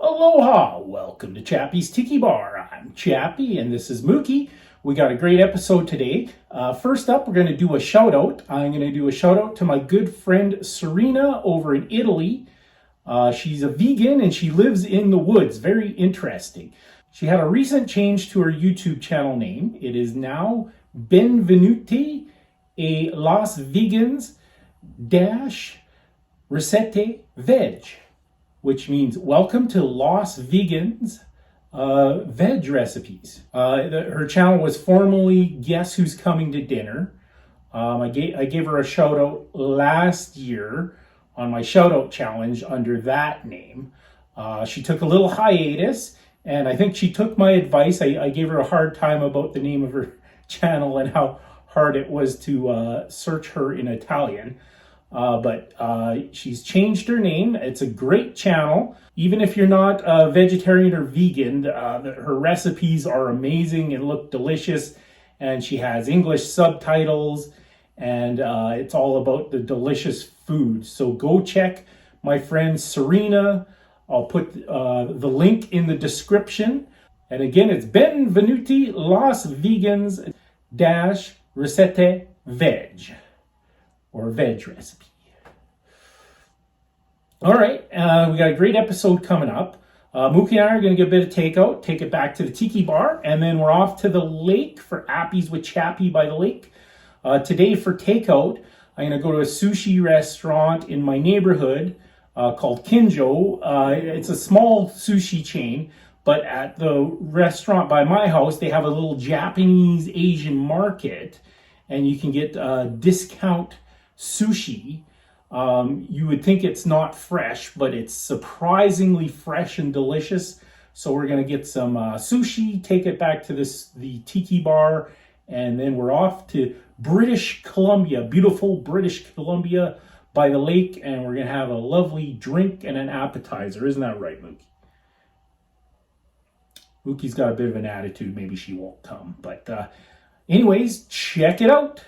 Aloha! Welcome to Chappy's Tiki Bar. I'm Chappy and this is Mookie. We got a great episode today. First up, we're going to do a shout out. I'm going to do a shout out to my good friend Serena over in Italy. She's a vegan and she lives in the woods. Very interesting. She had a recent change to her YouTube channel name. It is now Benvenuti e Las Vegans dash Ricette Veg, which means welcome to Los Vegans veg recipes. Her channel was formerly Guess Who's Coming to Dinner. I gave her a shout out last year on my shout out challenge under that name. She took a little hiatus and I think she took my advice. I gave her a hard time about the name of her channel and how hard it was to search her in Italian. But she's changed her name. It's a great channel. Even if you're not a vegetarian or vegan, her recipes are amazing and look delicious. And she has English subtitles and it's all about the delicious food. So go check my friend Serena. I'll put the link in the description. And again, it's Benvenuti Las Vegans dash Ricette Veg. Or veg recipe. All right, we got a great episode coming up. Mookie and I are going to get a bit of takeout, take it back to the Tiki Bar, and then we're off to the lake for Appies with Chappy by the lake. Today for takeout, I'm going to go to a sushi restaurant in my neighborhood called Kinjo. It's a small sushi chain, but at the restaurant by my house, they have a little Japanese Asian market, and you can get discount sushi. You would think it's not fresh, but it's surprisingly fresh and delicious. So we're going to get some sushi, take it back to the Tiki Bar, and then we're off to British Columbia, beautiful British Columbia by the lake, and we're going to have a lovely drink and an appetizer. Isn't that right, Mookie? Mookie's got a bit of an attitude. Maybe she won't come. But anyways, check it out.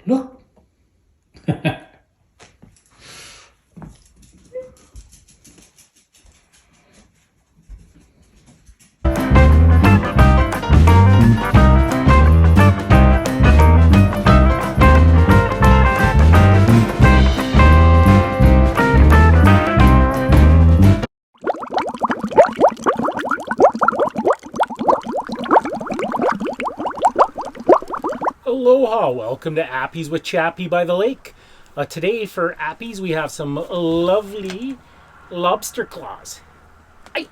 Look. Aloha, welcome to Appies with Chappy by the lake. Today for Appies we have some lovely lobster claws. Aye.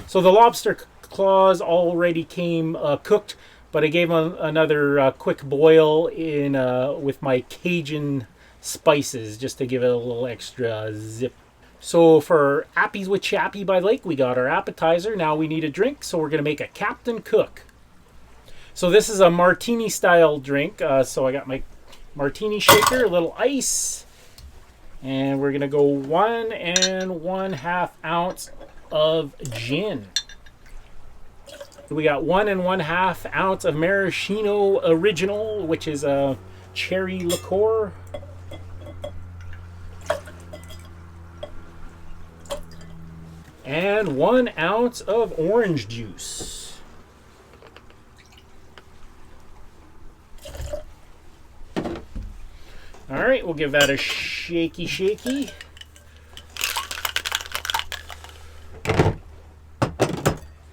So the lobster claws already came cooked, but I gave them another quick boil in with my Cajun spices just to give it a little extra zip. So for Appies with Chappy by the lake, we got our appetizer. Now we need a drink, so we're going to make a Captain Cook. So this is a martini style drink. So I got my martini shaker, a little ice, and we're gonna go 1 1/2 ounce of gin. We got 1 1/2 ounce of maraschino original, which is a cherry liqueur. And 1 ounce of orange juice. All right, we'll give that a shaky.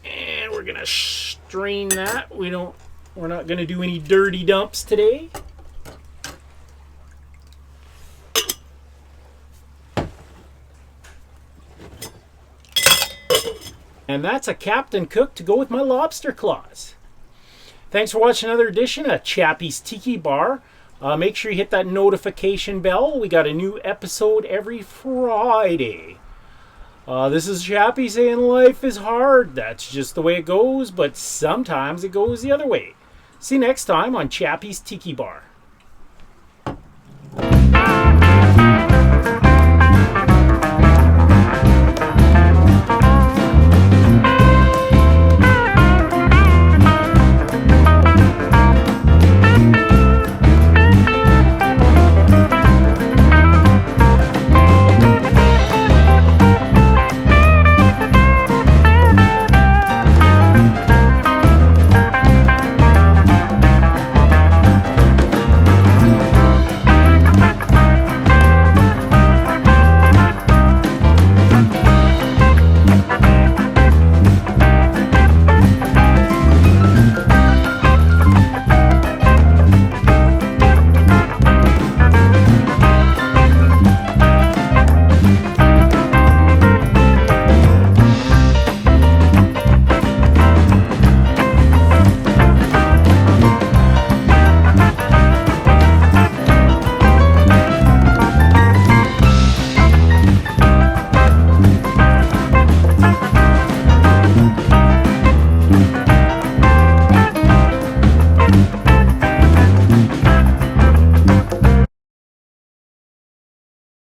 And we're gonna strain that. We're not gonna do any dirty dumps today. And that's a Captain Cook to go with my lobster claws. Thanks for watching another edition of Chappy's Tiki Bar. Make sure you hit that notification bell. We got a new episode every Friday. This is Chappy saying life is hard. That's just the way it goes, but sometimes it goes the other way. See you next time on Chappy's Tiki Bar.